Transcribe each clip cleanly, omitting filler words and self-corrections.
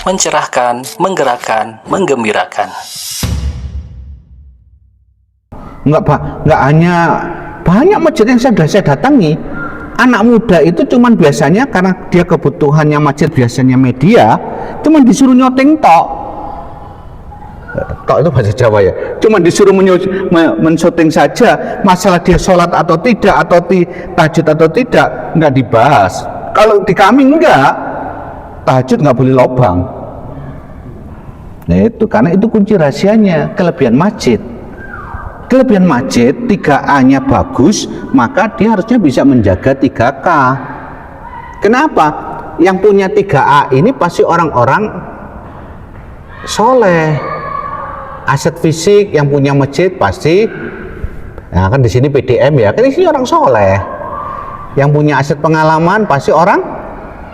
mencerahkan, menggerakkan, menggembirakan. Enggak hanya banyak masjid yang saya datangi. Anak muda itu cuman biasanya karena dia kebutuhannya masjid biasanya media, cuman disuruh nyoteng tok. Tok itu bahasa Jawa ya. Cuman disuruh mensyuting saja, masalah dia sholat atau tidak, atau tahajud atau tidak, enggak dibahas. Kalau di kami enggak, tahajud enggak boleh lobang. Nah itu karena itu kunci rahasianya, kelebihan masjid. Kelebihan masjid 3A-nya bagus, maka dia harusnya bisa menjaga 3K. Kenapa? Yang punya 3A ini pasti orang-orang soleh. Aset fisik yang punya masjid pasti, nah kan di sini PDM ya, kan di sini orang soleh. Yang punya aset pengalaman pasti orang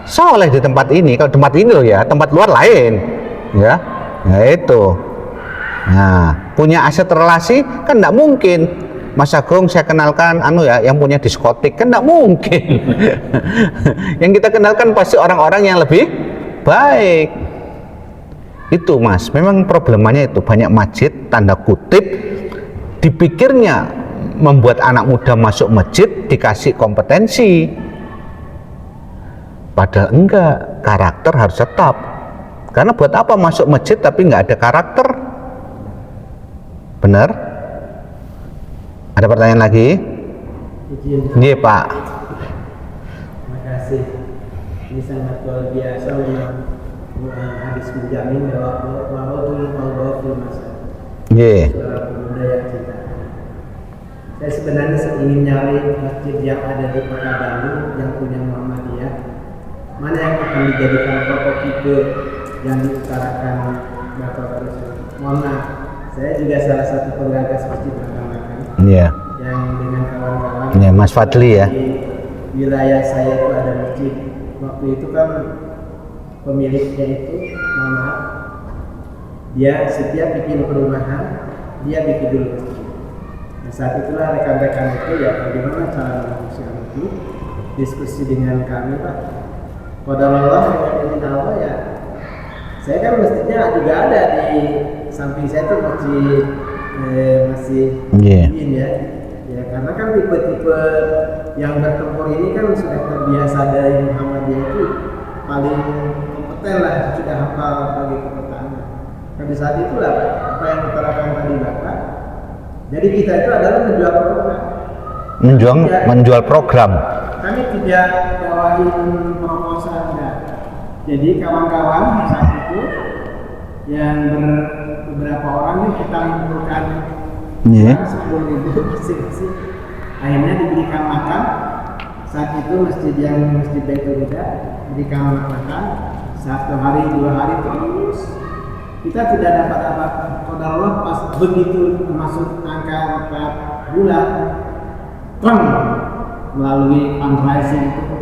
soleh di tempat ini. Kalau tempat ini loh ya, tempat luar lain, ya, nah itu. Nah, punya aset relasi kan enggak mungkin. Mas Agung saya kenalkan yang punya diskotik, kan enggak mungkin. Yang kita kenalkan pasti orang-orang yang lebih baik. Itu Mas, memang problemanya itu banyak masjid tanda kutip dipikirnya membuat anak muda masuk masjid dikasih kompetensi. Padahal enggak, karakter harus tetap. Karena buat apa masuk masjid tapi enggak ada karakter? Benar? Ada pertanyaan lagi? Iya Pak. Terima kasih. Ini sangat luar biasa hadis menjamin bahwa walaupun al-bawfil masa. Iya. Budaya kita. Saya sebenarnya ingin nyari masjid yang ada di Kota Bandung yang punya Muhammadiyah. Mana yang akan dijadikan prototipe yang diutarakan Bapak Presiden. Mohon maaf. Saya juga salah satu penggagas masjid makan-makan. Iya. Yang dengan kawan-kawan. Iya, Mas Fadli ya. Di wilayah saya itu ada masjid. Waktu itu kan pemiliknya itu, mohon maaf, dia setiap bikin perumahan, dia bikin dulu masjid. Nah, saat itulah rekan-rekan itu ya bagaimana cara menguruskan itu, diskusi dengan kami Pak. Qadarullah Allah ya. Saya kan masjidnya juga ada di samping saya tuh masih ingin ya karena kan tipe-tipe yang bertempur ini kan sudah terbiasa dari Muhammadiyah itu paling kompeten lah, sudah hafal bagi pertahanan. Pada saat itulah apa yang diterapkan tadi Bapak. Jadi kita itu adalah menjual program. Menjual program. Kami tidak bawain proposal enggak. Jadi kawan-kawan saat itu yang beberapa orang ini kita mengumpulkan 10.000 masing-masing. Akhirnya diberikan makan. Saat itu masjid Baitul Huda diberikan makan 1 hari 2 hari terus. Kita tidak dapat apa-apa. Qadarullah pas begitu masuk angka 4 bulan, melalui fundraising itu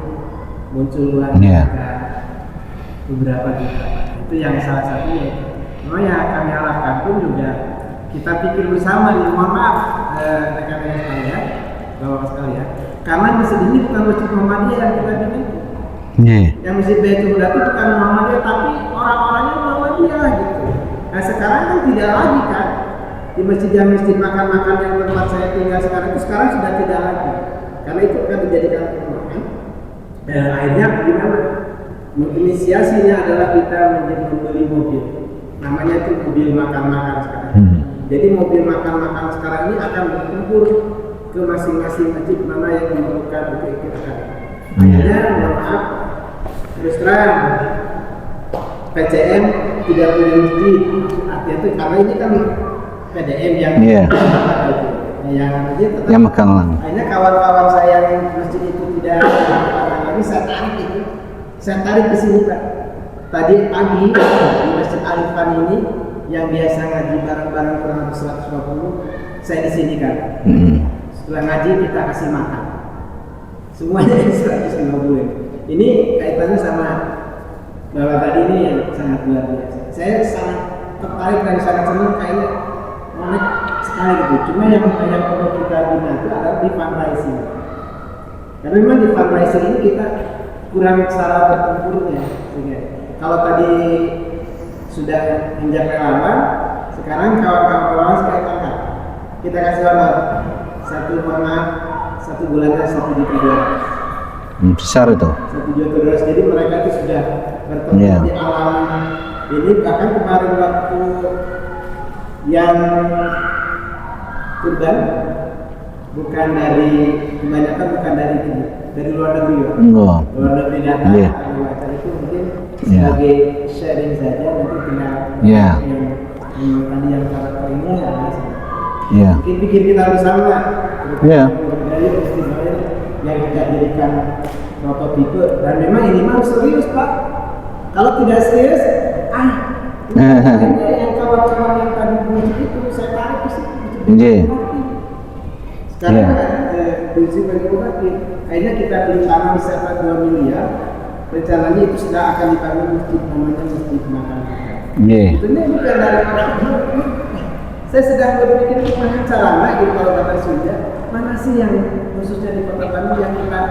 muncul beberapa juta. Itu yang salah satunya. Memang yang kami harapkan pun juga kita pikir bersama nih, mohon maaf rekan-rekan sekalian, bapak sekalian, karena masjid ini bukan masjid Muhammadiyah yang kita bikin. Yang masjid Baitul Huda itu bukan Muhammadiyah, tapi orang-orangnya Muhammadiyah gitu. Nah sekarang kan tidak lagi kan di masjid makan-makan yang tempat saya tinggal sekarang itu sekarang sudah tidak lagi, karena itu akan dijadikan perumahan. Dan akhirnya gimana? Inisiasinya adalah kita membeli mobil. Namanya itu mobil makan-makan sekarang. Jadi mobil makan-makan sekarang ini akan bertempur ke masing-masing masjid mana yang memerlukan untuk ikut sekarang. Akhirnya mohon maaf, terus terang PCM tidak punya masjid. Artinya itu karena ini kan PDM yang yang megang. Akhirnya kawan-kawan saya yang masjid itu tidak lagi saya tarik ke sini Pak. Tadi pagi di Masjid Alifan ini yang biasa ngaji bareng-bareng kurang lebih 120, saya di sini kan. Setelah ngaji kita kasih makan. Semuanya 150. Ini kaitannya sama bahwa tadi ini yang sangat luar biasa. Saya sangat tertarik dan sangat senang kayaknya menarik sekali gitu. Cuma yang perlu kita bina itu adalah di fundraising. Karena memang di fundraising ini kita kurang cara bertempurnya. Kalau tadi sudah injak relawan, sekarang kawan-kawan relawan sekali angkat. Kita kasih honor satu bulannya 1.200.000. Besar itu. 1.200.000. Jadi mereka itu sudah bertemu di alam ini. Bahkan kemarin waktu yang kurban bukan dari kebanyakan bukan dari luar negeri ya. Luar negeri datang acara itu mungkin sebagai sharing saja, nanti tinggal yang tadi yang karakter ini mungkin pikir kita bersama yang kita jadikan prototipe, dan memang ini mah serius Pak. Kalau tidak serius yang kawan-kawan yang tadi muncul itu saya tarik ke situ. Sekarang prinsip bagi akhirnya kita beli tanah wisata 2 miliar, rencananya itu sudah akan dibangun masjid, namanya Masjid Makan. Itu bukan dari orang. Saya sedang berpikir gimana caranya gitu, kalau kata sudah mana sih yang khususnya di Kota Bandung yang kita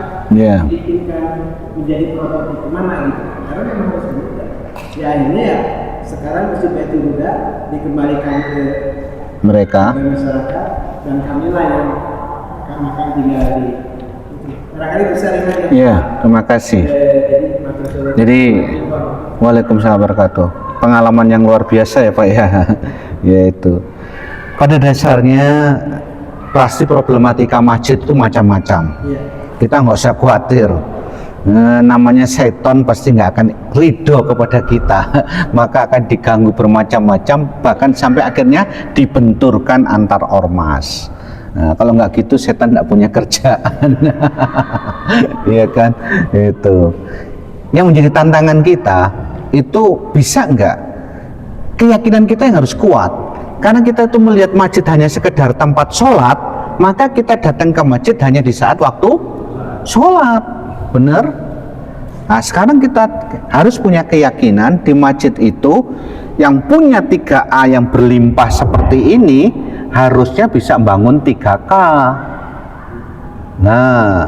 bikinkan menjadi prototipe mana gitu, karena memang harus mudah. Ya ini ya sekarang Masjid Baitul Huda dikembalikan ke mereka, ke masyarakat, dan kamilah yang akan tinggal di barangkali bisa ringan ya. Iya, terima kasih. Jadi Waalaikumsalam wabarakatuh. Pengalaman yang luar biasa ya Pak ya. Yaitu pada dasarnya pasti problematika masjid itu macam-macam. Kita nggak usah khawatir. Namanya setan pasti nggak akan ridho kepada kita, maka akan diganggu bermacam-macam, bahkan sampai akhirnya dibenturkan antar ormas. Nah, kalau nggak gitu setan nggak punya kerjaan. Iya kan, itu yang menjadi tantangan kita. Itu bisa nggak, keyakinan kita yang harus kuat, karena kita itu melihat masjid hanya sekedar tempat sholat, maka kita datang ke masjid hanya di saat waktu sholat. Benar? Nah, sekarang kita harus punya keyakinan di masjid itu yang punya 3A yang berlimpah seperti ini harusnya bisa bangun 3K. Nah,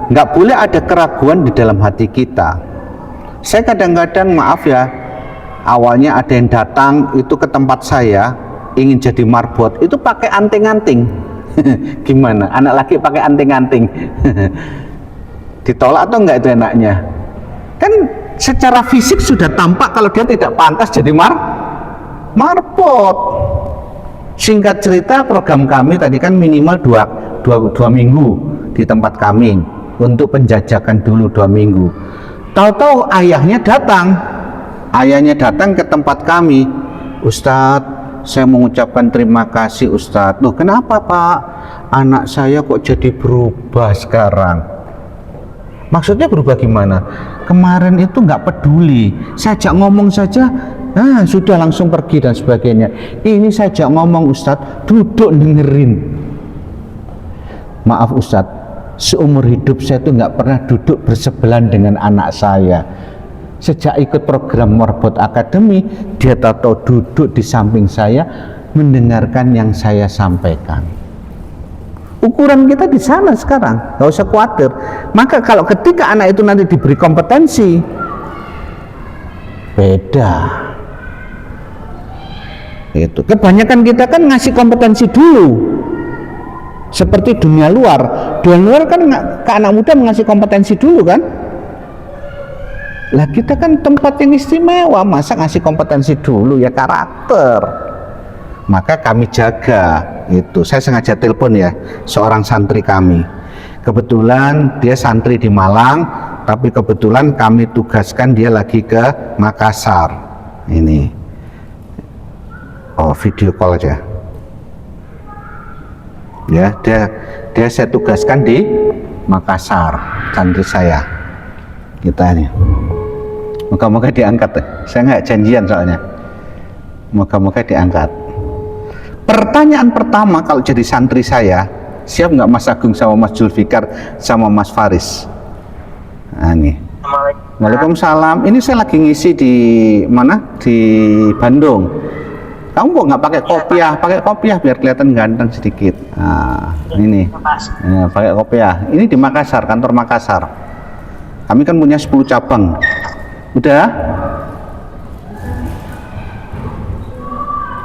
nggak boleh ada keraguan di dalam hati kita. Saya kadang-kadang, maaf ya, awalnya ada yang datang itu ke tempat saya ingin jadi marbot, itu pakai anting-anting. Gimana? Anak laki pakai anting-anting. Ditolak atau enggak itu enaknya? Kan secara fisik sudah tampak kalau dia tidak pantas jadi marbot. Singkat cerita, program kami tadi kan minimal 2 minggu di tempat kami untuk penjajakan dulu 2 minggu. Tahu-tahu ayahnya datang ke tempat kami. Ustadz, saya mengucapkan terima kasih Ustadz. Loh, kenapa Pak? Anak saya kok jadi berubah sekarang? Maksudnya berubah gimana? Kemarin itu nggak peduli, saya ajak ngomong saja, sudah langsung pergi dan sebagainya. Ini saya ajak ngomong Ustadz, duduk dengerin. Maaf Ustadz, seumur hidup saya tuh nggak pernah duduk bersebelahan dengan anak saya. Sejak ikut program Marbot Academy, dia tahu duduk di samping saya, mendengarkan yang saya sampaikan. Ukuran kita di sana sekarang, nggak usah khawatir. Maka kalau ketika anak itu nanti diberi kompetensi, beda. Itu kebanyakan kita kan ngasih kompetensi dulu. Seperti dunia luar kan ke anak muda mengasih kompetensi dulu kan. Lah kita kan tempat yang istimewa, masa ngasih kompetensi dulu, ya karakter. Maka kami jaga itu. Saya sengaja telepon ya seorang santri kami. Kebetulan dia santri di Malang, tapi kebetulan kami tugaskan dia lagi ke Makassar. Ini. Oh, video call aja. Ya, dia saya tugaskan di Makassar, santri saya. Kita ini. Moga-moga diangkat. Saya nggak janjian soalnya. Moga-moga diangkat. Pertanyaan pertama kalau jadi santri saya, siap nggak Mas Agung sama Mas Julfikar sama Mas Faris? Nah, ini. Waalaikumsalam. Ini saya lagi ngisi di mana? Di Bandung. Kamu kok nggak pakai kopiah? Pakai kopiah biar kelihatan ganteng sedikit. Nah, ini. Ya, pakai kopiah. Ini di Makassar, kantor Makassar. Kami kan punya 10 cabang. Udah?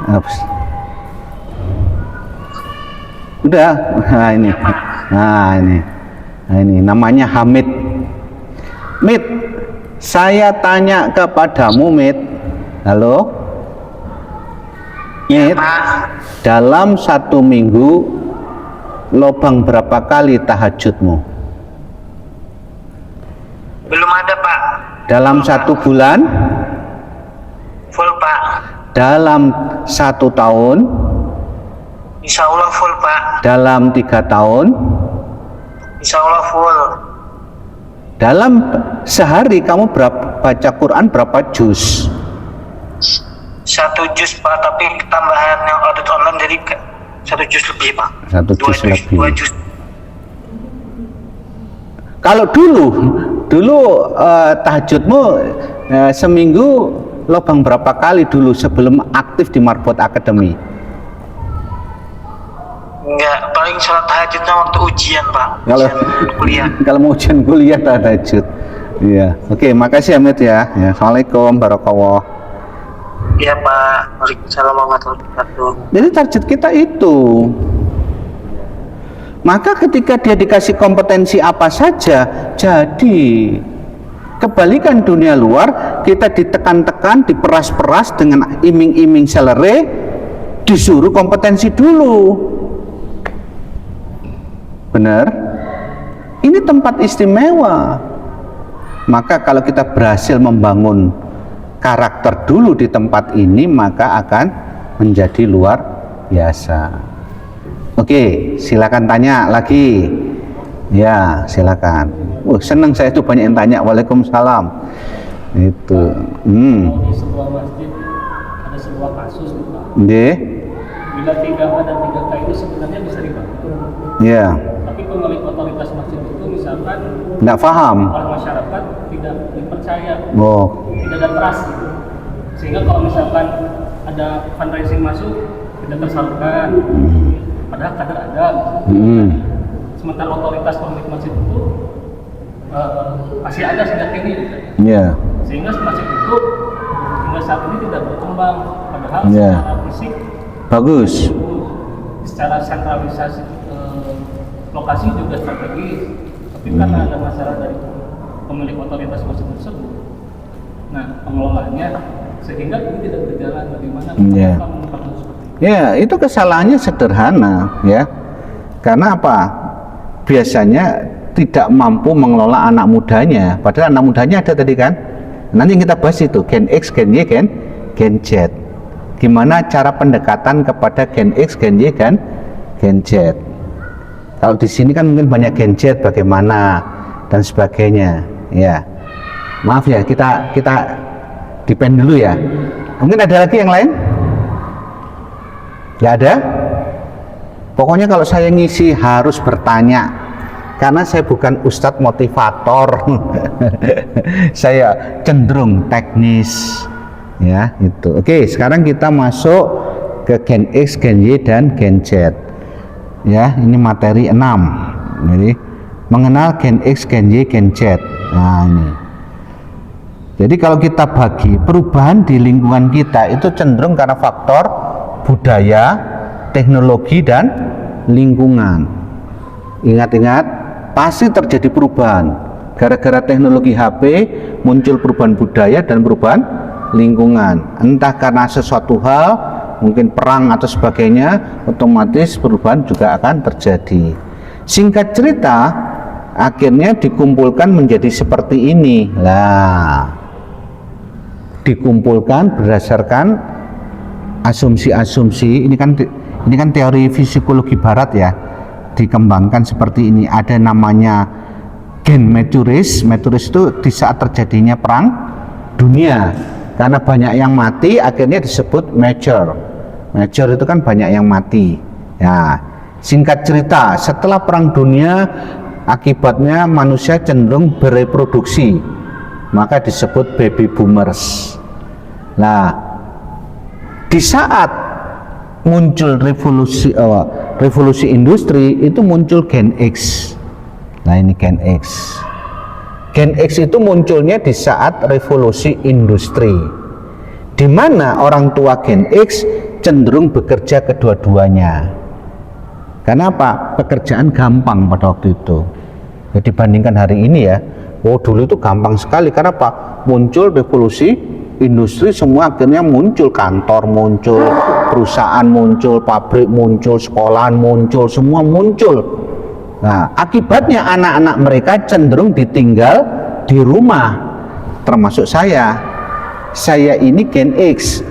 Apa? Udah. Nah ini. Nah ini namanya Hamid. Mit, saya tanya kepadamu, Mit. Halo? Mit, dalam 1 minggu lobang berapa kali tahajudmu? Belum ada, Pak. Dalam 1 bulan? Full, Pak. Dalam 1 tahun? Insya Allah full, Pak. Dalam 3 tahun? Insya Allah full. Dalam sehari kamu baca Quran berapa juz? 1 juz, Pak, tapi tambahan yang audit online jadi 1 juz lebih, Pak. 1 juz lebih. 2 juz. Kalau dulu tahajudmu seminggu lobang berapa kali dulu sebelum aktif di Marbot Academy? Enggak, paling sholat tahajudnya waktu ujian, Pak. Kalau Ujian kuliah. kalau mau ujian kuliah tahajud. Iya. Oke, makasih Amit ya. Ya, assalamualaikum warahmatullahi. Iya, Pak. Waalaikumsalam warahmatullahi wabarakatuh. Jadi target kita itu. Maka ketika dia dikasih kompetensi apa saja, jadi kebalikan dunia luar, kita ditekan-tekan, diperas-peras dengan iming-iming salary, disuruh kompetensi dulu. Benar? Ini tempat istimewa. Maka kalau kita berhasil membangun karakter dulu di tempat ini, maka akan menjadi luar biasa. Oke, silakan tanya lagi. Ya, silakan. Senang saya itu banyak yang tanya. Waalaikumsalam. Itu. Di sebuah masjid ada sebuah kasus, Pak. Bila 3A dan 3K itu sebenarnya bisa dibantu. Ya. Tapi pemilik otoritas masjid itu misalkan Nggak paham. orang masyarakat tidak dipercaya, Oh. tidak ada trust gitu. Sehingga kalau misalkan ada fundraising masuk tidak tersalurkan, padahal kader ada. Sementara otoritas pemilik masjid itu masih ada sejak ini, Ya. sehingga masjid itu hingga saat ini tidak berkembang. Padahal Ya. secara fisik Bagus. secara sentralisasi lokasi juga strategis, tapi karena ada masalah dari pemilik otoritas masjid tersebut, nah pengelolaannya sehingga ini tidak berjalan. Bagaimana Ya. kita mengungkapkan seperti itu? Ya, itu kesalahannya sederhana, ya. Karena apa? Biasanya tidak mampu mengelola anak mudanya. Padahal anak mudanya ada tadi kan. Nanti yang kita bahas itu Gen X, Gen Y, Gen Z. Gimana cara pendekatan kepada Gen X, Gen Y, Gen Z. Kalau di sini kan mungkin banyak Gen Z, bagaimana dan sebagainya. Ya, maaf ya, kita depend dulu ya. Mungkin ada lagi yang lain? Nggak ada? Pokoknya kalau saya ngisi harus bertanya, karena saya bukan ustadz motivator. Saya cenderung teknis, ya itu. Oke, sekarang kita masuk ke Gen X, Gen Y, dan Gen Z. Ya, ini materi 6. Jadi mengenal Gen X, Gen Y, Gen Z. Nah ini. Jadi kalau kita bagi perubahan di lingkungan kita itu cenderung karena faktor budaya, teknologi, dan lingkungan. Ingat-ingat, pasti terjadi perubahan. Gara-gara teknologi HP muncul perubahan budaya dan perubahan lingkungan. Entah karena sesuatu hal, mungkin perang atau sebagainya, otomatis perubahan juga akan terjadi. Singkat cerita, akhirnya dikumpulkan menjadi seperti ini. Lah, dikumpulkan berdasarkan asumsi-asumsi. Ini kan teori psikologi barat ya, dikembangkan seperti ini. Ada namanya gen maturis. Maturis itu di saat terjadinya perang dunia, karena banyak yang mati akhirnya disebut mature. Mature itu kan banyak yang mati ya. Singkat cerita, setelah perang dunia akibatnya manusia cenderung bereproduksi, maka disebut baby boomers. Nah, di saat muncul revolusi industri itu muncul Gen X. Nah ini Gen X. Gen X itu munculnya di saat revolusi industri. di mana orang tua Gen X cenderung bekerja kedua-duanya. Kenapa? Pekerjaan gampang pada waktu itu. Ya, dibandingkan hari ini ya, dulu itu gampang sekali. Kenapa? Muncul revolusi industri, semua akhirnya muncul, kantor muncul, perusahaan muncul, pabrik muncul, sekolahan muncul, semua muncul. Nah, akibatnya anak-anak mereka cenderung ditinggal di rumah, termasuk saya. Saya ini Gen X.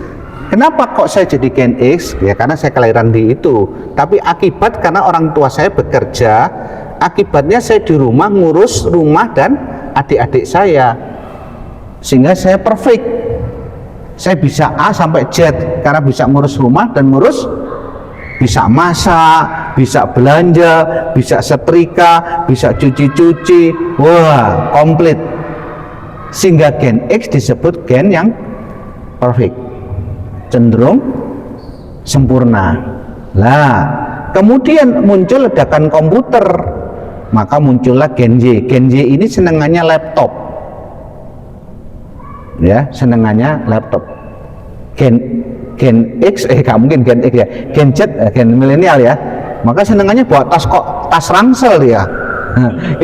Kenapa kok saya jadi Gen X? Ya karena saya kelahiran di itu. Tapi akibat karena orang tua saya bekerja, akibatnya saya di rumah ngurus rumah dan adik-adik saya. Sehingga saya perfect. Saya bisa A sampai Z karena bisa ngurus rumah dan bisa masak, bisa belanja, bisa setrika, bisa cuci-cuci. Wah, komplit. Sehingga Gen X disebut gen yang perfect, cenderung sempurna. Lah, kemudian muncul ledakan komputer, maka muncullah Gen Y. Gen Y ini senengannya laptop, ya, senengannya laptop. Gen X, gak mungkin Gen X ya, Gen Z, gen milenial ya, maka senengannya bawa tas ransel ya.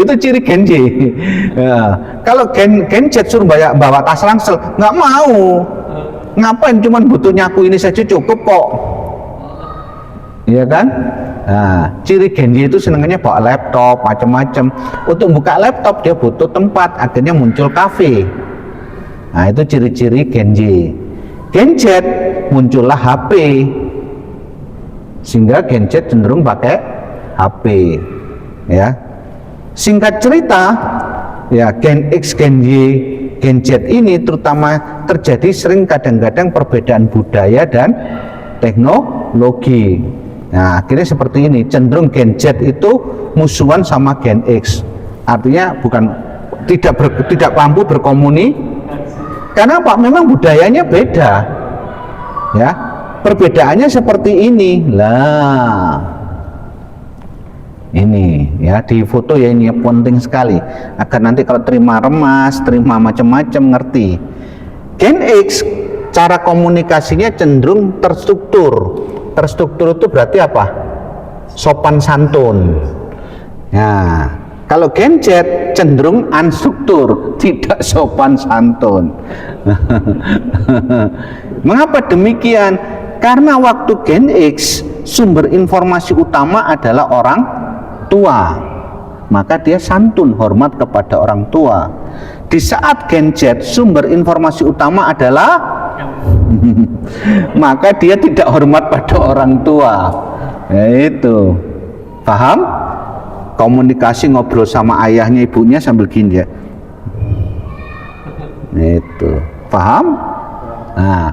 Itu ciri Gen Y. Ya. Kalau Gen Z suruh bawa tas ransel, nggak mau. Ngapain? Cuman butuh nyaku ini saja cukup kok. Iya kan? Nah, ciri Gen Y itu senangnya bawa laptop, macam-macam. Untuk buka laptop dia butuh tempat, akhirnya muncul kafe. Nah, itu ciri-ciri Gen Y. Gen Z muncullah HP. Sehingga Gen Z cenderung pakai HP. Ya. Singkat cerita, ya Gen X, Gen Y, Gen Z ini terutama terjadi sering kadang-kadang perbedaan budaya dan teknologi. Nah, akhirnya seperti ini, cenderung Gen Z itu musuhan sama Gen X. Artinya tidak mampu berkomunikasi. Karena apa? Memang budayanya beda. Ya, perbedaannya seperti ini. Lah, ini ya di foto ya, ini penting sekali agar nanti kalau terima remas, terima macam-macam ngerti. Gen X cara komunikasinya cenderung terstruktur. Terstruktur itu berarti apa? Sopan santun. Ya, kalau Gen Z cenderung unstruktur, tidak sopan santun. Mengapa demikian? Karena waktu Gen X sumber informasi utama adalah orang tua, maka dia santun, hormat kepada orang tua. Di saat Gen Z sumber informasi utama adalah maka dia tidak hormat pada orang tua. Ya, itu paham? Komunikasi ngobrol sama ayahnya, ibunya sambil gini ya. Itu paham? Nah,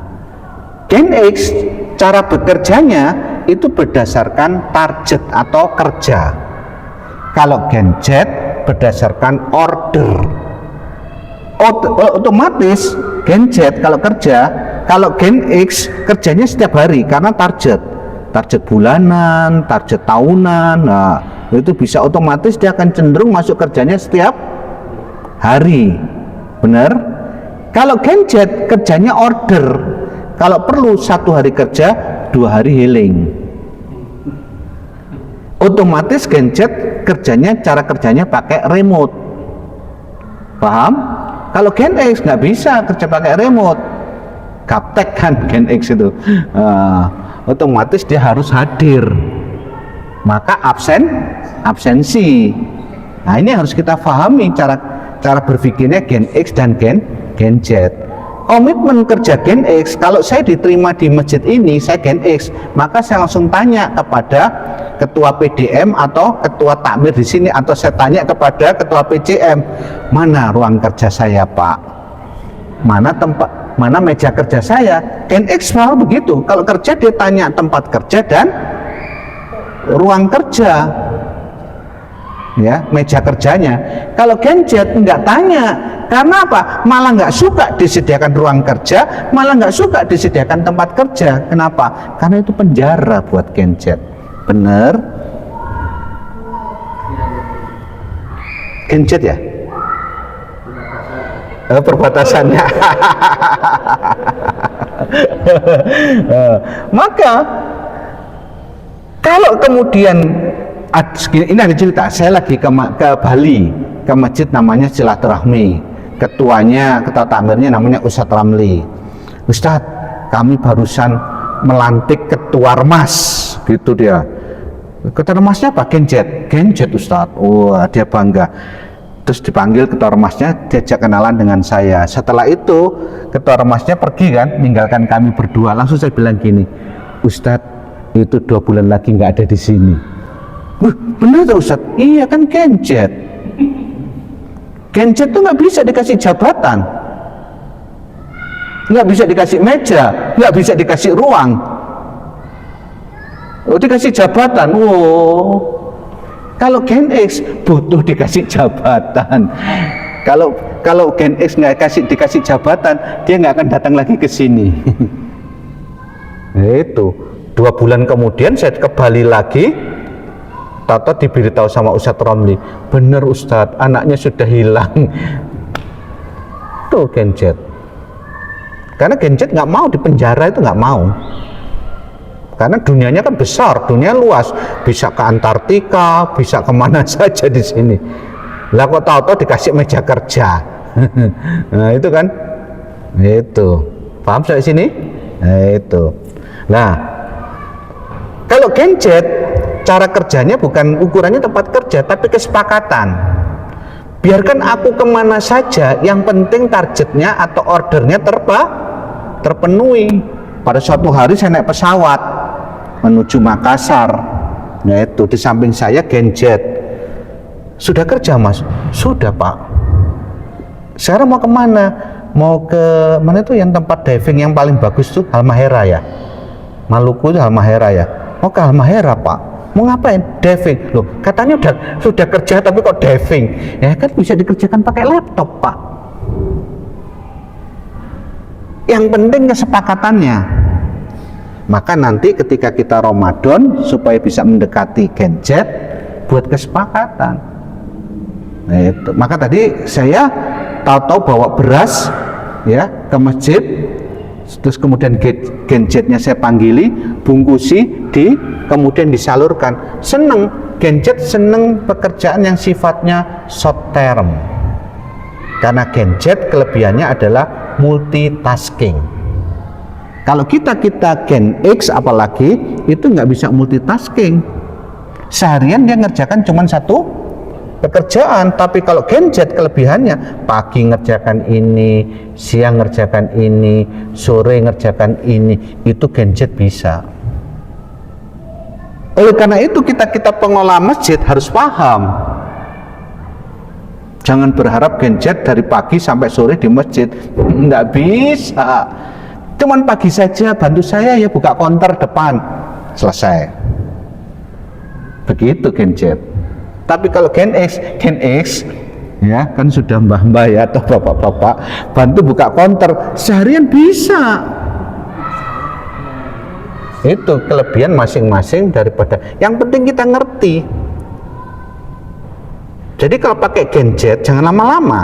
Gen X cara bekerjanya itu berdasarkan target atau kerja. Kalau Gen Z berdasarkan order. Otomatis Gen Z kalau kerja, kalau Gen X kerjanya setiap hari karena target bulanan, target tahunan. Nah, itu bisa otomatis dia akan cenderung masuk kerjanya setiap hari. Benar? Kalau Gen Z kerjanya order. Kalau perlu 1 hari kerja, 2 hari healing. Otomatis Gen Z cara kerjanya pakai remote. Paham? Kalau Gen X nggak bisa kerja pakai remote, gaptek kan Gen X itu. Otomatis dia harus hadir, maka absensi. Nah, ini harus kita pahami cara berpikirnya Gen X dan Gen Z. Komitmen kerja Gen X, kalau saya diterima di masjid ini, saya Gen X, maka saya langsung tanya kepada ketua PDM atau ketua takmir di sini, atau saya tanya kepada ketua PCM, mana ruang kerja saya Pak, mana meja kerja saya. Gen X selalu begitu, kalau kerja dia tanya tempat kerja dan ruang kerja, ya, meja kerjanya. Kalau Gen Z nggak tanya, karena apa? Malah nggak suka disediakan ruang kerja, malah nggak suka disediakan tempat kerja. Kenapa? Karena itu penjara buat Gen Z. Bener? Gen Z ya? Perbatasannya. Maka kalau kemudian ini ada cerita, saya lagi ke Bali, ke masjid namanya Silaturahmi, ketua takmirnya namanya Ustadz Ramli. Ustadz, kami barusan melantik ketua Ormas, gitu dia. Ketua Ormasnya apa? Genjet Ustadz. Wah, dia bangga. Terus dipanggil ketua Ormasnya, diajak kenalan dengan saya. Setelah itu ketua Ormasnya pergi kan, meninggalkan kami berdua. Langsung saya bilang gini, Ustadz, itu 2 bulan lagi nggak ada di sini. Benar tuh Ustadz? Iya kan Genjet. Genjet tuh nggak bisa dikasih jabatan, nggak bisa dikasih meja, nggak bisa dikasih ruang. Oh, dikasih jabatan. Oh, kalau Gen X butuh dikasih jabatan. Kalau Gen X nggak dikasih jabatan, dia nggak akan datang lagi ke sini. Itu 2 bulan kemudian saya ke Bali lagi. Tato diberitahu sama Ustadz Romli, bener Ustadz, anaknya sudah hilang. Tuh Genjet. Karena Genjet nggak mau di penjara, itu nggak mau. Karena dunianya kan besar, dunia luas, bisa ke Antartika, bisa kemana saja di sini. Lah kok tahu-tahu dikasih meja kerja. Nah itu kan, itu paham sampai sini? Nah itu. Nah kalau Genjet, cara kerjanya bukan ukurannya tempat kerja, tapi kesepakatan. Biarkan aku kemana saja, yang penting targetnya atau ordernya terpenuhi. Pada suatu hari saya naik pesawat menuju Makassar, yaitu di samping saya Genjet. Sudah kerja Mas? Sudah Pak. Sekarang mau kemana? Mau ke mana itu yang tempat diving yang paling bagus tuh, Halmahera ya, Maluku itu Halmahera ya. Mau ke Halmahera Pak. Mau ngapain? Diving. Loh, katanya sudah kerja tapi kok diving? Ya kan bisa dikerjakan pakai laptop, Pak. Yang penting kesepakatannya. Maka nanti ketika kita Ramadan, supaya bisa mendekati Genjet, buat kesepakatan. Nah, itu. Maka tadi saya tahu-tahu bawa beras ya ke masjid, terus kemudian Genjetnya saya panggili, bungkusi, kemudian disalurkan. Seneng, Genjet seneng pekerjaan yang sifatnya short term, karena Genjet kelebihannya adalah multitasking. Kalau kita Gen X apalagi itu nggak bisa multitasking, seharian dia ngerjakan cuma satu pekerjaan. Tapi kalau Genjet kelebihannya pagi ngerjakan ini, siang ngerjakan ini, sore ngerjakan ini, itu Genjet bisa. Oleh karena itu kita pengelola masjid harus paham, jangan berharap Genjet dari pagi sampai sore di masjid, nggak bisa. Cuman pagi saja bantu saya ya buka konter depan, selesai. Begitu Genjet. Tapi kalau Gen X ya kan sudah mbah-mbah ya atau bapak-bapak, bantu buka konter seharian bisa. Itu kelebihan masing-masing daripada, yang penting kita ngerti. Jadi kalau pakai Genjet jangan lama-lama.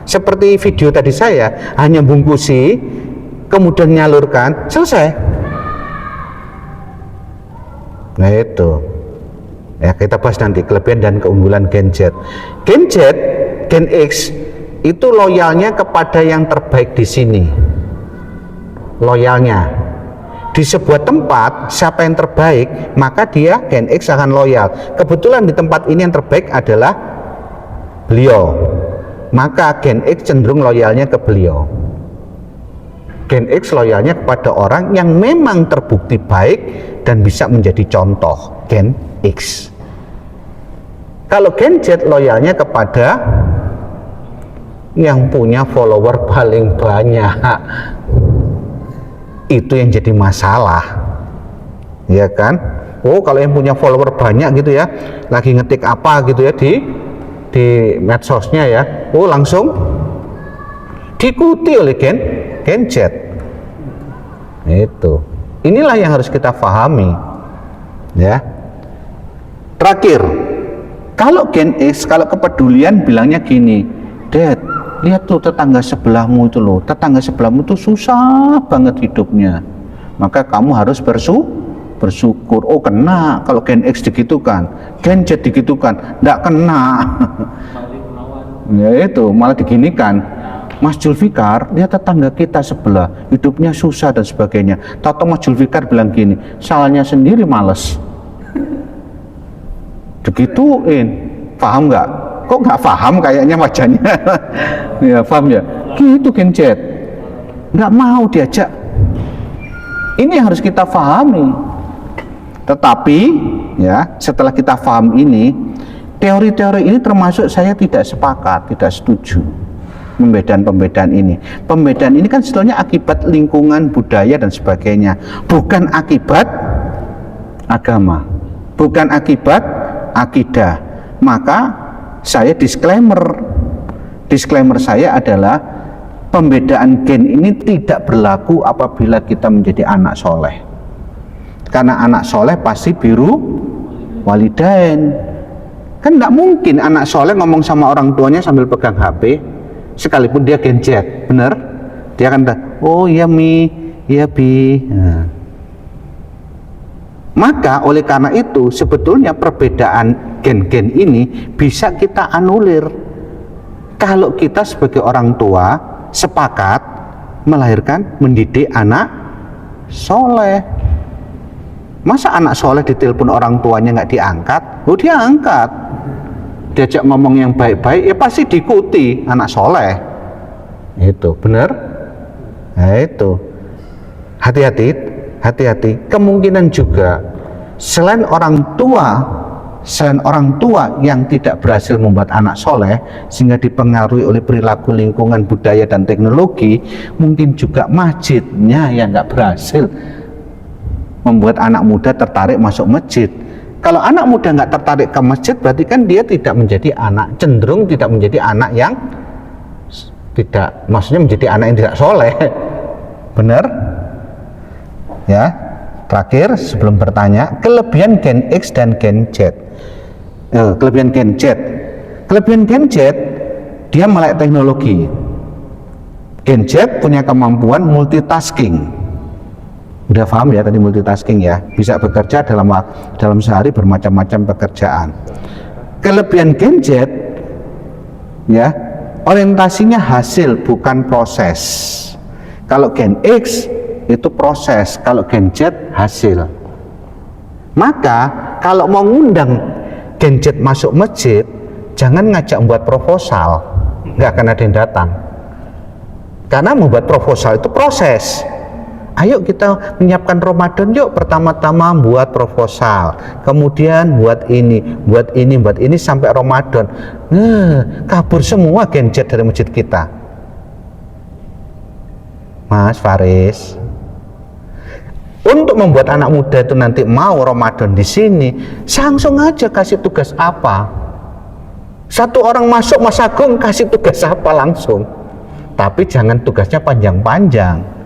Seperti video tadi saya, hanya bungkusi kemudian nyalurkan, selesai. Nah itu ya, kita bahas nanti kelebihan dan keunggulan Genjet. Gen X itu loyalnya kepada yang terbaik di sini. Loyalnya di sebuah tempat, siapa yang terbaik, maka dia Gen X akan loyal. Kebetulan di tempat ini yang terbaik adalah beliau, maka Gen X cenderung loyalnya ke beliau. Gen X loyalnya kepada orang yang memang terbukti baik dan bisa menjadi contoh, Gen X. Kalau Gen Z loyalnya kepada yang punya follower paling banyak. Itu yang jadi masalah, ya kan? Oh, kalau yang punya follower banyak gitu ya, lagi ngetik apa gitu ya di medsosnya ya, oh langsung diikuti oleh Gen Z. Itu. Inilah yang harus kita pahami. Ya. Terakhir, kalau Gen X, kalau kepedulian bilangnya gini, Dad, lihat tuh tetangga sebelahmu itu loh, tetangga sebelahmu tuh susah banget hidupnya, maka kamu harus bersyukur. Oh kena, kalau Gen X digitukan, Gen Z digitukan, nggak kena. Ya itu, malah diginikan. Mas Julfikar, lihat tetangga kita sebelah, hidupnya susah dan sebagainya. Tahu Mas Julfikar bilang gini, salahnya sendiri males. Digituin, paham nggak? Kok nggak paham kayaknya wajahnya? Ya paham ya? Gitu Gen Z, nggak mau diajak. Ini yang harus kita pahami. Tetapi ya setelah kita paham ini, teori-teori ini termasuk saya tidak sepakat, tidak setuju. Pembedaan ini kan sebetulnya akibat lingkungan, budaya dan sebagainya, bukan akibat agama, bukan akibat akidah. Maka saya disclaimer saya adalah pembedaan gen ini tidak berlaku apabila kita menjadi anak soleh, karena anak soleh pasti biru walidain. Kan tidak mungkin anak soleh ngomong sama orang tuanya sambil pegang HP sekalipun dia Gen Z, bener? Dia akan oh iya Mi, iya Bi. Nah. Maka oleh karena itu sebetulnya perbedaan gen-gen ini bisa kita anulir kalau kita sebagai orang tua sepakat melahirkan, mendidik anak soleh. Masa anak soleh ditelepon orang tuanya nggak diangkat? Oh dia angkat. Diajak ngomong yang baik-baik, ya pasti diikuti anak soleh. Itu benar. Nah itu hati-hati. Kemungkinan juga selain orang tua yang tidak berhasil membuat anak soleh sehingga dipengaruhi oleh perilaku lingkungan, budaya dan teknologi, mungkin juga masjidnya yang nggak berhasil membuat anak muda tertarik masuk masjid. Kalau anak muda nggak tertarik ke masjid, berarti kan dia cenderung tidak menjadi anak yang maksudnya menjadi anak yang tidak soleh. Benar? Ya. Terakhir sebelum bertanya, kelebihan Gen X dan Gen Z. Kelebihan Gen Z, dia melek teknologi. Gen Z punya kemampuan multitasking. Udah paham ya tadi multitasking ya, bisa bekerja dalam sehari bermacam-macam pekerjaan. Kelebihan Gen Z ya, orientasinya hasil bukan proses. Kalau Gen X itu proses, kalau Gen Z hasil. Maka kalau mau ngundang Gen Z masuk masjid, jangan ngajak membuat proposal, nggak akan ada yang datang. Karena membuat proposal itu proses. Ayo kita menyiapkan Ramadan yuk, pertama-tama buat proposal, kemudian buat ini sampai Ramadan. Kabur semua Gen Z dari masjid kita. Mas Faris, untuk membuat anak muda itu nanti mau Ramadan di sini, langsung aja kasih tugas apa. Satu orang masuk Mas Agung kasih tugas apa langsung. Tapi jangan tugasnya panjang-panjang.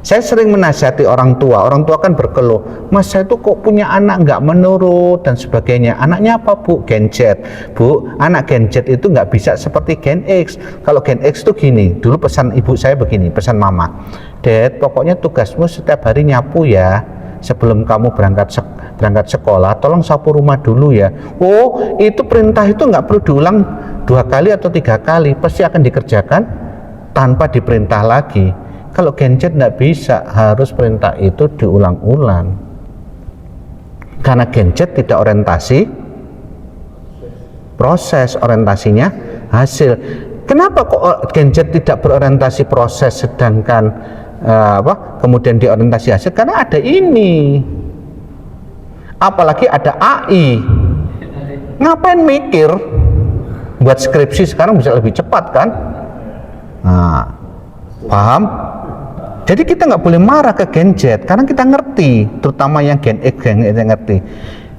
Saya sering menasihati orang tua kan berkeluh, Mas saya itu kok punya anak nggak menurut dan sebagainya. Anaknya apa Bu? Gen Z. Bu, anak Gen Z itu nggak bisa seperti Gen X. Kalau Gen X itu gini, dulu pesan ibu saya begini, pesan mama, Dad, pokoknya tugasmu setiap hari nyapu ya. Sebelum kamu berangkat sekolah, tolong sapu rumah dulu ya. Oh, itu perintah itu nggak perlu diulang 2 kali atau 3 kali, pasti akan dikerjakan tanpa diperintah lagi. Kalau Gen Z tidak bisa, harus perintah itu diulang-ulang. Karena Gen Z tidak orientasi proses, orientasinya hasil. Kenapa kok Gen Z tidak berorientasi proses sedangkan kemudian diorientasi hasil? Karena ada ini. Apalagi ada AI. Ngapain mikir? Buat skripsi sekarang bisa lebih cepat kan? Nah, paham? Jadi kita nggak boleh marah ke Gen Z karena kita ngerti, terutama yang Gen X yang ngerti.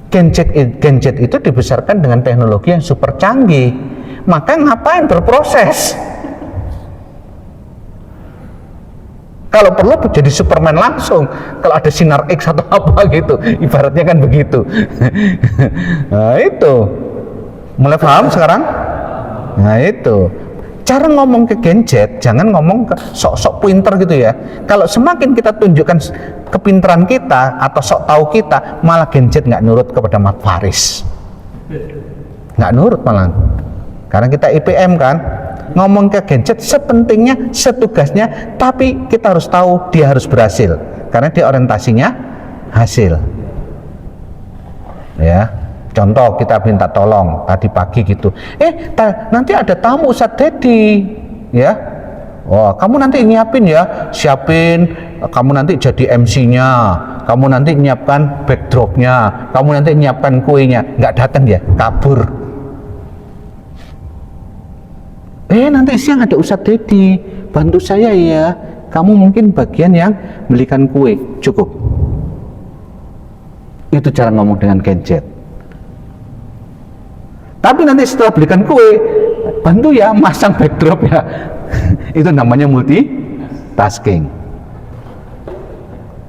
Gen Z itu dibesarkan dengan teknologi yang super canggih, maka ngapain berproses? Kalau perlu jadi Superman langsung, kalau ada sinar X atau apa gitu, ibaratnya kan begitu. Nah itu, mulai paham sekarang? Nah itu. cara ngomong ke Gen Z, jangan ngomong ke sok-sok pinter gitu ya. Kalau semakin kita tunjukkan kepintaran kita atau sok tahu kita, malah Gen Z nggak nurut kepada Mat Faris, nggak nurut malah. Karena kita IPM kan, ngomong ke Gen Z sepentingnya, setugasnya, tapi kita harus tahu dia harus berhasil, karena dia orientasinya hasil. Ya. Contoh kita minta tolong tadi pagi gitu, nanti ada tamu Ustadz Dedi, ya, wah kamu nanti nyiapin ya, siapin, kamu nanti jadi MC-nya, kamu nanti nyiapkan backdrop-nya, kamu nanti nyiapkan kuenya, nggak datang ya, kabur. Nanti siang ada Ustadz Dedi, bantu saya ya, kamu mungkin bagian yang belikan kue, cukup. Itu cara ngomong dengan Gen Z. Tapi nanti setelah belikan kue, bantu ya masang backdrop ya. Itu namanya multitasking.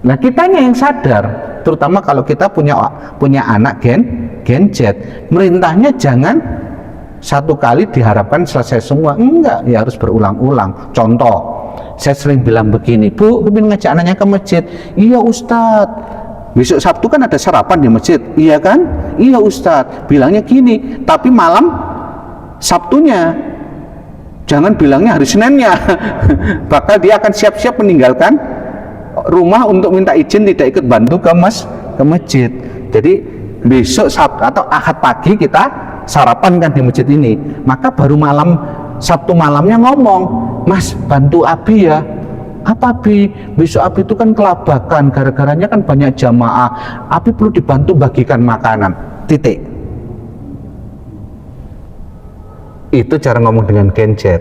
Nah, kitanya yang sadar, terutama kalau kita punya anak Gen Z, merintahnya jangan satu kali diharapkan selesai semua. Enggak, ya harus berulang-ulang. Contoh, saya sering bilang begini, Bu, ingin ngajak anaknya ke masjid. Iya Ustadz, besok Sabtu kan ada sarapan di masjid, iya kan? Iya Ustadz, bilangnya gini, tapi malam Sabtunya, jangan bilangnya hari Seninnya. Bakal dia akan siap-siap meninggalkan rumah untuk minta izin tidak ikut bantu ke masjid. Jadi besok Sabtu atau Ahad pagi kita sarapan kan di masjid ini, maka baru malam Sabtu malamnya ngomong, Mas bantu Abi ya. Apa Abi? Besok Abi itu kan kelabakan, gara-garanya kan banyak jamaah, Abi perlu dibantu bagikan makanan, titik. Itu cara ngomong dengan Gen Z.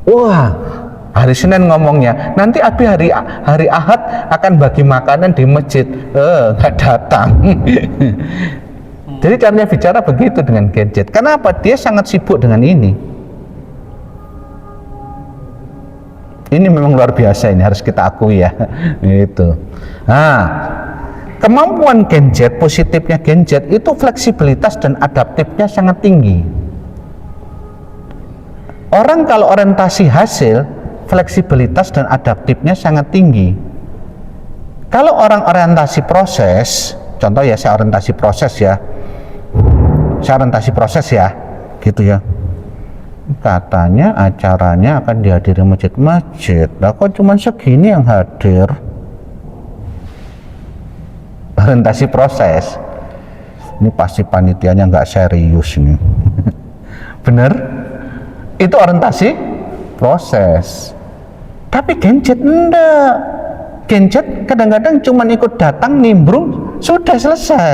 Wah, hari Senin ngomongnya, nanti Abi hari Ahad akan bagi makanan di masjid, nggak datang. Jadi caranya bicara begitu dengan Gen Z. Kenapa? Dia sangat sibuk dengan ini. Ini memang luar biasa, ini harus kita akui ya. Itu. Nah, kemampuan Gen Z, positifnya Gen Z itu fleksibilitas dan adaptifnya sangat tinggi. Orang kalau orientasi hasil, fleksibilitas dan adaptifnya sangat tinggi. Kalau orang orientasi proses, contoh ya saya orientasi proses ya, gitu ya. Katanya acaranya akan dihadiri masjid. Lah kok cuma segini yang hadir? Orientasi proses. Ini pasti panitianya nggak serius nih. Bener? Itu orientasi proses. Tapi Gen Z enggak. Gen Z kadang-kadang cuma ikut datang, nimbrung, sudah selesai.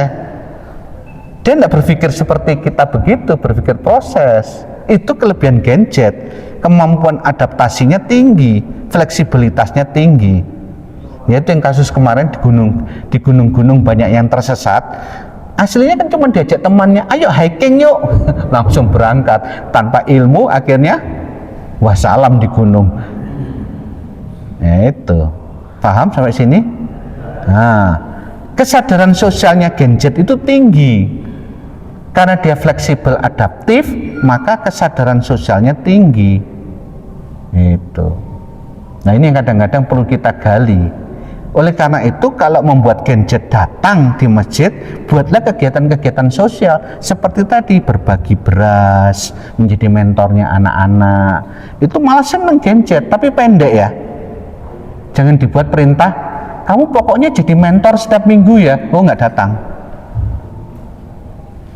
Dia enggak berpikir seperti kita begitu, berpikir proses. Itu kelebihan Gen Z, kemampuan adaptasinya tinggi, fleksibilitasnya tinggi. Yaitu yang kasus kemarin di gunung-gunung banyak yang tersesat. Aslinya kan cuma diajak temannya, ayo hiking yuk, langsung berangkat tanpa ilmu, akhirnya wassalam di gunung. Ya itu, paham sampai sini? Nah, kesadaran sosialnya Gen Z itu tinggi. Karena dia fleksibel adaptif, maka kesadaran sosialnya tinggi. Itu. Nah, ini yang kadang-kadang perlu kita gali. Oleh karena itu, kalau membuat Gen Z datang di masjid, buatlah kegiatan-kegiatan sosial seperti tadi, berbagi beras, menjadi mentornya anak-anak. Itu malah seneng Gen Z, tapi pendek ya. Jangan dibuat perintah, kamu pokoknya jadi mentor setiap minggu ya. Oh, nggak datang.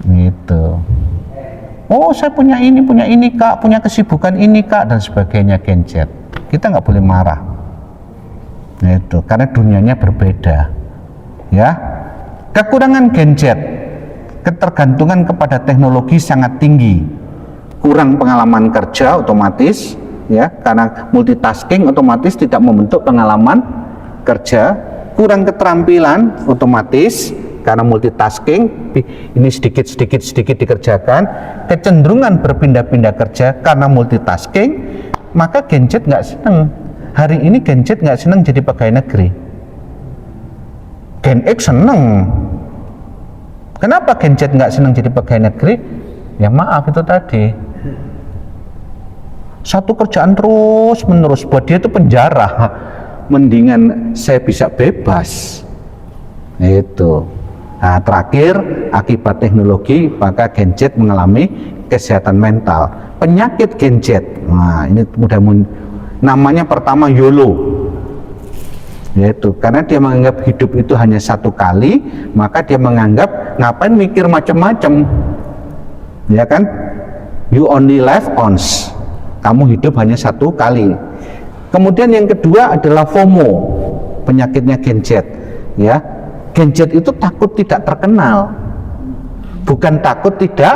Gitu. Oh, saya punya ini kak, punya kesibukan ini kak, dan sebagainya. Gen Z, kita nggak boleh marah. Nah, itu karena dunianya berbeda. Ya, kekurangan Gen Z, ketergantungan kepada teknologi sangat tinggi, kurang pengalaman kerja otomatis, ya, karena multitasking otomatis tidak membentuk pengalaman kerja, kurang keterampilan otomatis. Karena multitasking, ini sedikit dikerjakan, kecenderungan berpindah-pindah kerja karena multitasking, maka Gen Z nggak seneng. Hari ini Gen Z nggak seneng jadi pegawai negeri. Gen X seneng. Kenapa Gen Z nggak seneng jadi pegawai negeri? Ya maaf, itu tadi Satu kerjaan terus menerus, buat dia itu penjara. Mendingan saya bisa bebas. Itu. Nah, terakhir, akibat teknologi maka Gen Z mengalami kesehatan mental. Penyakit Gen Z. Nah, ini namanya pertama YOLO. Yaitu karena dia menganggap hidup itu hanya satu kali, maka dia menganggap ngapain mikir macam-macam, ya kan? You only live once, kamu hidup hanya satu kali. Kemudian yang kedua adalah FOMO, penyakitnya Gen Z, ya. Gen Z itu takut tidak terkenal, bukan takut tidak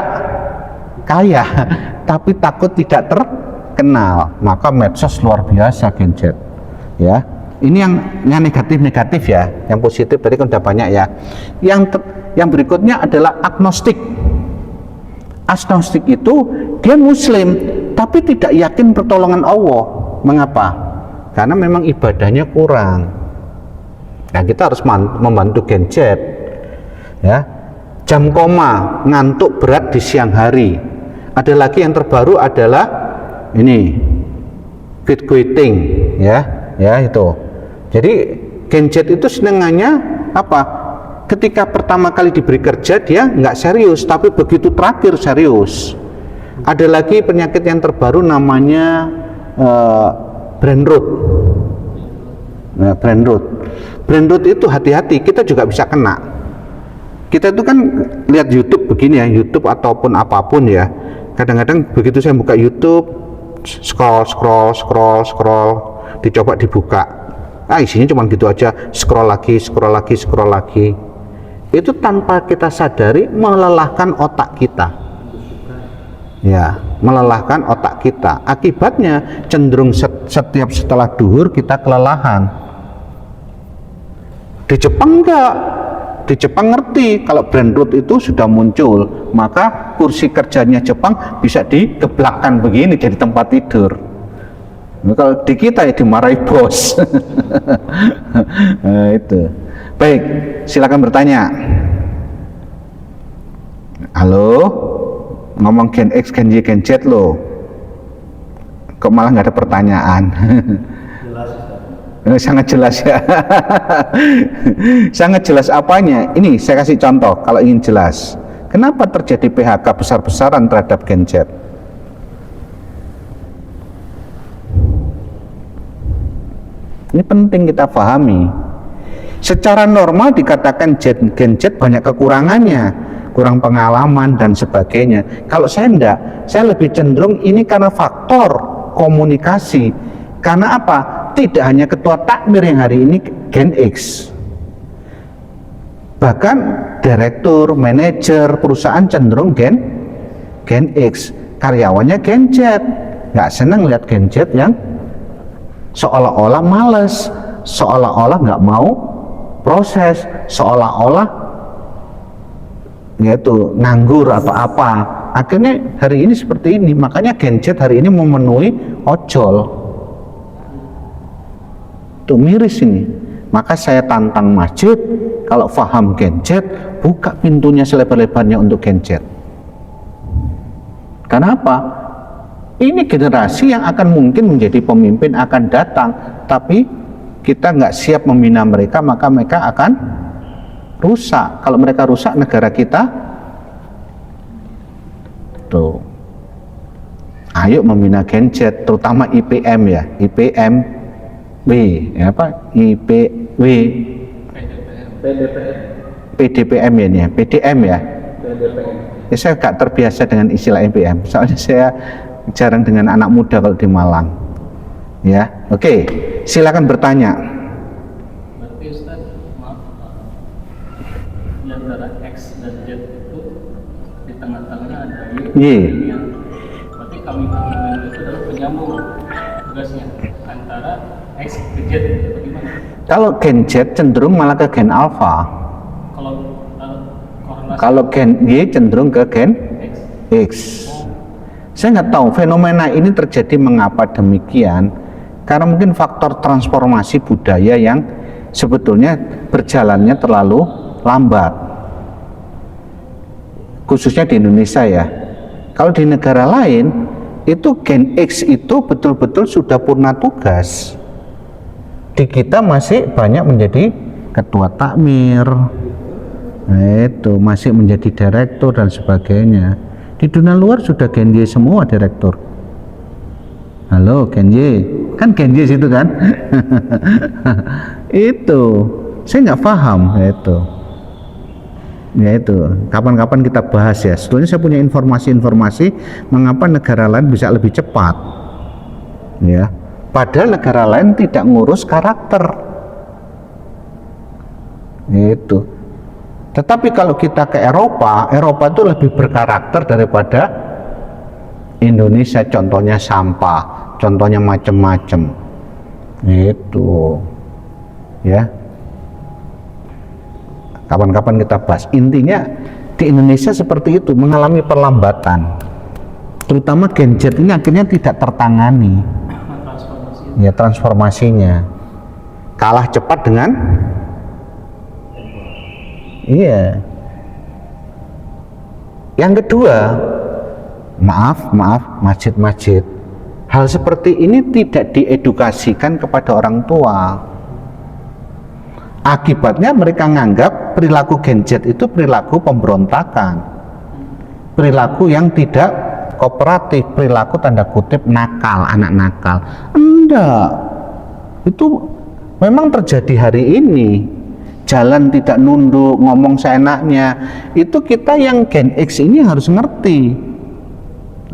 kaya, tapi takut tidak terkenal. Maka medsos luar biasa Gen Z, ya. Ini yang negatif ya, yang positif tadi kan udah banyak ya. Yang berikutnya adalah agnostik. Agnostik itu dia Muslim tapi tidak yakin pertolongan Allah. Mengapa? Karena memang ibadahnya kurang. Nah, kita harus membantu Gen Z, ya. Jam koma, ngantuk berat di siang hari. Ada lagi yang terbaru adalah ini, quit quitting, ya itu. Jadi Gen Z itu senengannya apa? Ketika pertama kali diberi kerja dia nggak serius, tapi begitu terakhir serius. Ada lagi penyakit yang terbaru namanya brain rot. Nah, brain rot. Brain rot itu hati-hati, kita juga bisa kena. Kita itu kan lihat YouTube begini ya, YouTube ataupun apapun ya. Kadang-kadang begitu saya buka YouTube, scroll, dicoba dibuka. Isinya cuma gitu aja, scroll lagi. Itu tanpa kita sadari melelahkan otak kita. Ya, melelahkan otak kita. Akibatnya cenderung setiap setelah duhur kita kelelahan. Di Jepang enggak. Di Jepang ngerti kalau brain rot itu sudah muncul, maka kursi kerjanya Jepang bisa digeblakkan begini jadi tempat tidur. Kalau di kita ya dimarahi bos. Nah, itu. Baik, silakan bertanya. Halo, ngomong Gen X, Gen Y, Gen Z lo. Kok malah nggak ada pertanyaan? Jelas. Sangat jelas ya. Sangat jelas apanya? Ini saya kasih contoh kalau ingin jelas. Kenapa terjadi PHK besar-besaran terhadap Gen Z? Ini penting kita pahami. Secara normal dikatakan Gen Z banyak kekurangannya, kurang pengalaman dan sebagainya. Kalau saya enggak, saya lebih cenderung ini karena faktor komunikasi. Karena apa? Tidak hanya ketua takmir yang hari ini Gen X, bahkan direktur, manajer perusahaan cenderung Gen X, karyawannya Gen Z. Nggak senang lihat Gen Z yang seolah-olah males, seolah-olah nggak mau proses, seolah-olah yaitu nganggur atau apa. Akhirnya hari ini seperti ini. Makanya Gen Z hari ini memenuhi ojol. Tuh miris ini. Maka saya tantang masjid, kalau paham Gen Z, buka pintunya selebar-lebarnya untuk Gen Z. Karena apa? Ini generasi yang akan mungkin menjadi pemimpin akan datang, tapi kita nggak siap membina mereka, maka mereka akan rusak. Kalau mereka rusak, negara kita tuh. Ayo membina Gen Z, terutama IPM ya, IPMW, ya apa? IPW, PDPM ya ini ya, PDM ya. Ya saya nggak terbiasa dengan istilah IPM, soalnya saya jarang dengan anak muda kalau di Malang. Ya, oke, silakan bertanya. Berarti Ustaz, maaf, di antara X dan Z itu di tengah-tengahnya ada Y. Berarti kami itu adalah penyambung tugasnya antara X ke Z. Bagaimana? Kalau Gen Z cenderung malah ke Gen Alpha. Kalau Gen Y cenderung ke Gen X. Saya nggak tahu fenomena ini terjadi mengapa demikian, karena mungkin faktor transformasi budaya yang sebetulnya berjalannya terlalu lambat, khususnya di Indonesia ya. Kalau di negara lain itu gen X itu betul-betul sudah purna tugas. Di kita masih banyak menjadi ketua takmir, nah, itu masih menjadi direktur dan sebagainya. Di dunia luar sudah gen Y semua direktur. Halo gen Y, kan gen Y situ kan? Itu saya nggak paham itu. Ya itu, kapan-kapan kita bahas ya. Sebetulnya saya punya informasi-informasi mengapa negara lain bisa lebih cepat. Ya, padahal negara lain tidak ngurus karakter. Itu. Tetapi kalau kita ke Eropa, Eropa itu lebih berkarakter daripada Indonesia. Contohnya sampah, contohnya macam-macam. Itu. Ya. Kapan-kapan kita bahas. Intinya di Indonesia seperti itu, mengalami perlambatan, terutama Gen Z ini akhirnya tidak tertangani ya, transformasinya kalah cepat dengan iya. Yang kedua, maaf masjid-masjid, hal seperti ini tidak diedukasikan kepada orang tua. Akibatnya mereka menganggap perilaku Gen Z itu perilaku pemberontakan, perilaku yang tidak kooperatif, perilaku tanda kutip nakal, anak nakal. Enggak, itu memang terjadi hari ini. Jalan tidak nunduk, ngomong seenaknya. Itu kita yang Gen X ini harus ngerti.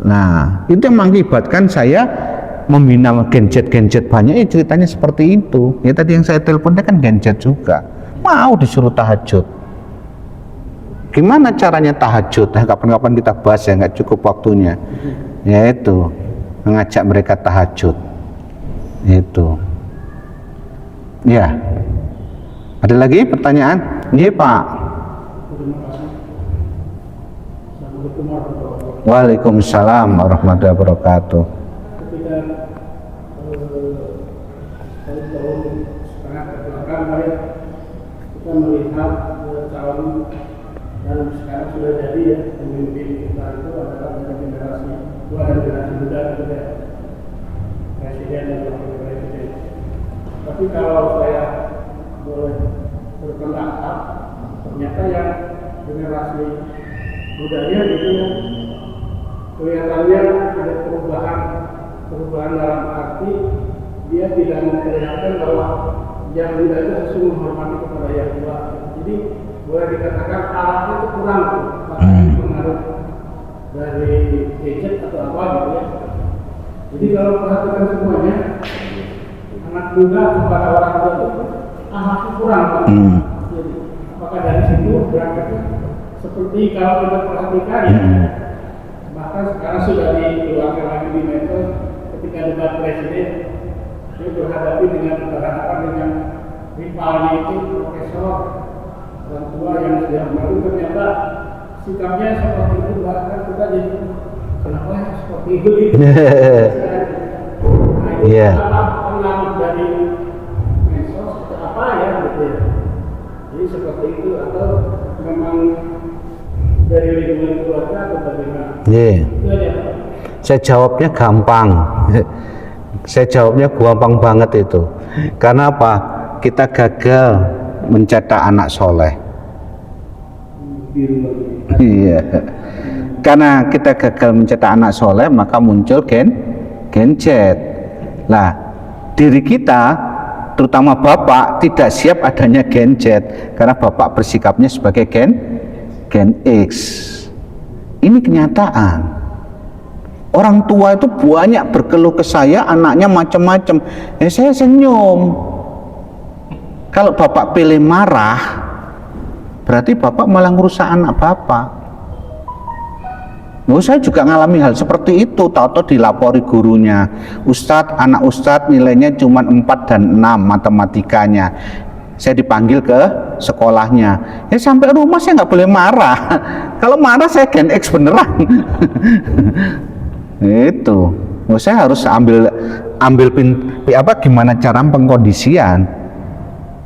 Nah, itu yang mengakibatkan saya membina Gen Z banyak ya, ceritanya seperti itu. Ya tadi yang saya teleponnya kan Gen Z juga, mau disuruh tahajud. Gimana caranya tahajud? Nah, kapan-kapan kita bahas ya, nggak cukup waktunya. Yaitu mengajak mereka tahajud. Itu. Ya. Ada lagi pertanyaan? Iya Pak. Waalaikumsalam warahmatullahi wabarakatuh. Tahun-tahun setengah kebelakang kita melihat calon dan sekarang sudah jadi ya, pemimpin kita itu adalah dari generasi muda gitu ya, presiden dan wakil presiden. Tapi kalau saya boleh berpendapat, ternyata yang generasi mudanya gitu ya, kelihatannya ada perubahan dalam arti dia tidak memperlihatkan bahwa yang muda itu sesungguhnya menghormati kepada yang tua. Jadi boleh dikatakan arahnya itu kurang tuh, makanya pengaruh dari gadget atau apa gitu ya. Jadi kalau perhatikan semuanya, anak muda kepada orang tua itu arahnya kurang Pak. Jadi apakah dari situ berangkatnya seperti kalau kita perhatikan ya, bahkan sekarang sudah dikeluarkan lagi di medsos ketika debat presiden, dia berhadapi dengan rivalnya itu profesor orang tua yang sudah baru, ternyata sikapnya seperti itu, bahkan kita jadi kenapa ya seperti itu gitu. Nah itu apa pengaruh dari medsos atau apa ya gitu ya. Jadi seperti itu atau memang dari lingkungan keluarga atau bagaimana? Itu aja. Saya jawabnya gampang. Saya jawabnya gampang banget itu. Karena apa? Kita gagal mencetak anak soleh. Iya. Karena kita gagal mencetak anak soleh, maka muncul Gen Z. Nah, diri kita, terutama bapak, tidak siap adanya Gen Z, karena bapak bersikapnya sebagai Gen X. Ini kenyataan. Orang tua itu banyak berkeluh ke saya, anaknya macam-macam. Saya senyum. Kalau bapak pilih marah, berarti bapak malah ngerusak anak bapak. Saya juga ngalami hal seperti itu. Tahu-tahu dilapori gurunya, Ustadz, anak Ustadz nilainya cuma 4 dan 6 matematikanya. Saya dipanggil ke sekolahnya. Ya sampai rumah saya nggak boleh marah. Kalau marah saya Gen X beneran. Itu. Saya harus ambil gimana cara pengkondisian.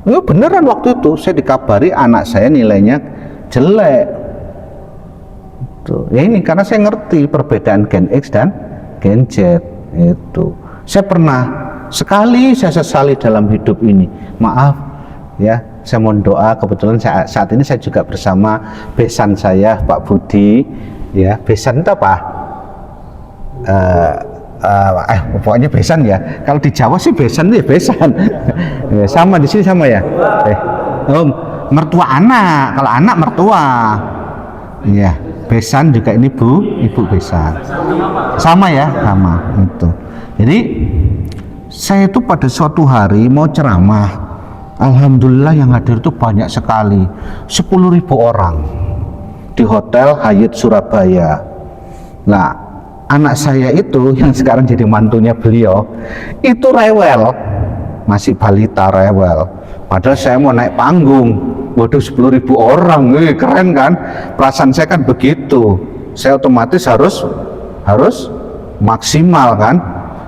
Beneran waktu itu saya dikabari anak saya nilainya jelek. Tuh. Ya ini karena saya ngerti perbedaan Gen X dan gadget itu. Saya pernah sekali saya sesali dalam hidup ini. Maaf ya, saya mohon doa. Kebetulan saat ini saya juga bersama besan saya, Pak Budi. Ya, besan itu apa? Pokoknya besan ya. Kalau di Jawa sih besan ya besan. Ya, sama di sini sama ya. Mertua anak. Kalau anak mertua. Iya, besan juga ini ibu besan. Sama ya, sama itu. Jadi saya itu pada suatu hari mau ceramah. Alhamdulillah yang hadir itu banyak sekali, 10.000 orang di Hotel Hyatt Surabaya. Nah, anak saya itu yang sekarang jadi mantunya beliau itu rewel, masih balita rewel. Padahal saya mau naik panggung, waduh 10.000 orang, keren kan? Perasaan saya kan begitu, saya otomatis harus maksimal kan?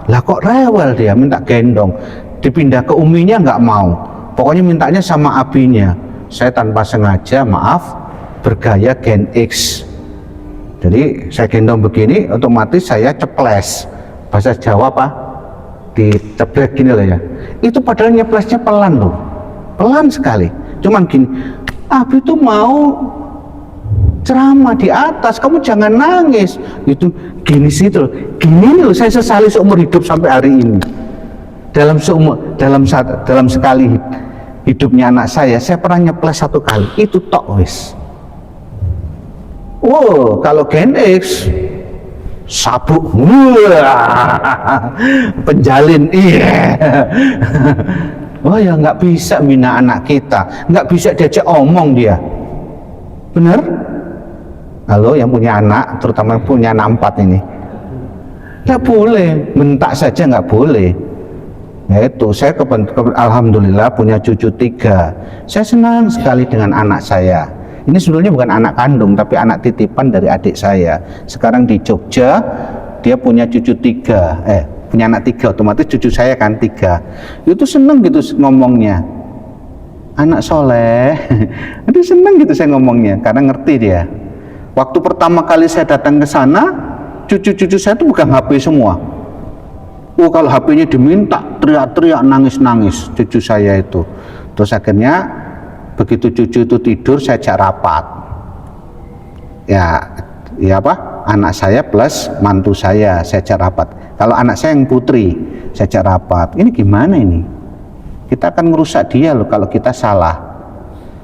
Lah kok rewel dia, minta gendong, dipindah ke uminya nggak mau, pokoknya mintanya sama abinya. Saya tanpa sengaja, maaf, bergaya Gen X. Jadi saya gendong begini, otomatis saya ceples. Bahasa Jawa apa? Diceblek gini lah ya. Itu padahal nyeplesnya pelan loh, pelan sekali. Cuman gini, abi tuh mau ceramah di atas, kamu jangan nangis. Itu gini sih tuh, gini loh. Saya sesali seumur hidup sampai hari ini. Dalam sekali hidupnya anak saya pernah nyeples 1 kali. Itu tok wis. Wow, kalau Gen X sabuk, penjalin, iya. Oh ya, nggak bisa bina anak kita, nggak bisa diajak omong dia. Bener? Halo, yang punya anak, terutama punya anak 4 ini, nggak boleh, bentak saja nggak boleh. Ya itu, saya alhamdulillah punya cucu 3. Saya senang sekali dengan anak saya. Ini sebetulnya bukan anak kandung, tapi anak titipan dari adik saya. Sekarang di Jogja, dia punya cucu 3, punya anak 3, otomatis cucu saya kan 3. Itu seneng gitu ngomongnya, anak soleh. Itu seneng gitu saya ngomongnya, karena ngerti dia. Waktu pertama kali saya datang ke sana, cucu-cucu saya itu bukan HP semua. Kalau HP-nya diminta, teriak-teriak, nangis-nangis cucu saya itu. Terus akhirnya begitu cucu itu tidur, saya ajak rapat. Ya apa? Anak saya plus mantu saya ajak rapat. Kalau anak saya yang putri, saya ajak rapat. Ini gimana ini? Kita akan merusak dia loh kalau kita salah.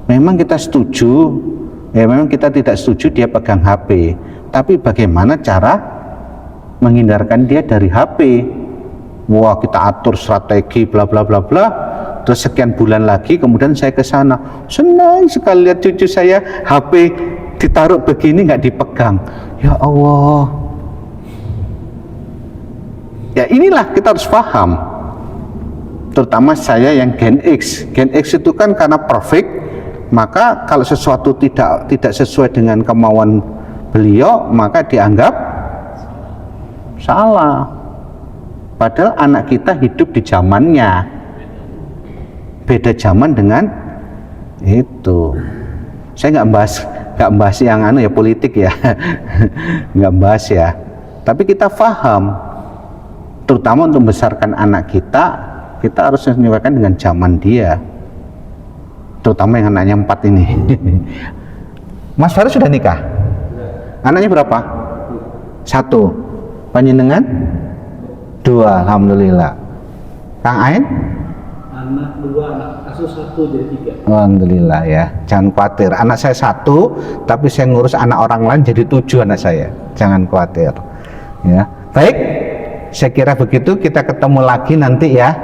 Memang kita setuju, memang kita tidak setuju dia pegang HP. Tapi bagaimana cara menghindarkan dia dari HP? Wah, kita atur strategi bla bla bla bla. Terus sekian bulan lagi kemudian saya ke sana, senang sekali lihat cucu saya HP ditaruh begini nggak dipegang. Ya Allah. Ya inilah kita harus paham. Terutama saya yang Gen X. Gen X itu kan karena perfect, maka kalau sesuatu tidak sesuai dengan kemauan beliau, maka dianggap salah. Padahal anak kita hidup di zamannya. Beda zaman dengan itu. Saya nggak bahas yang ya politik ya, nggak bahas ya. Tapi kita paham, terutama untuk membesarkan anak kita harus menyesuaikan dengan zaman dia. Terutama yang anaknya 4 ini. Mas Faris sudah nikah? Anaknya berapa? 1. Panjenengan? 2. Alhamdulillah. Kang Ain? Anak 2, anak asuh 1 jadi 3. Alhamdulillah ya, jangan khawatir. Anak saya 1, tapi saya ngurus anak orang lain jadi 7 anak saya. Jangan khawatir. Ya, baik. Saya kira begitu. Kita ketemu lagi nanti ya.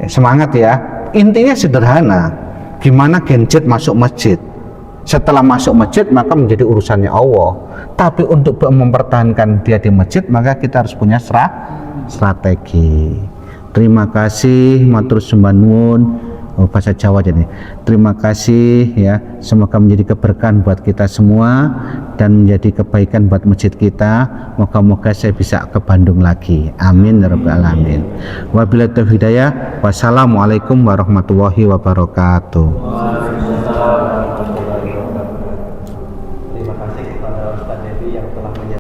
Semangat ya. Intinya sederhana. Gimana gadget masuk masjid? Setelah masuk masjid maka menjadi urusannya Allah. Tapi untuk mempertahankan dia di masjid maka kita harus punya strategi. Terima kasih, matur sembah nuwun. Bahasa Jawa jadi. Terima kasih ya. Semoga menjadi keberkahan buat kita semua dan menjadi kebaikan buat masjid kita. Moga-moga saya bisa ke Bandung lagi. Amin ya rabbal alamin. Wabillahi taufiq hidayah. Wassalamualaikum warahmatullahi wabarakatuh.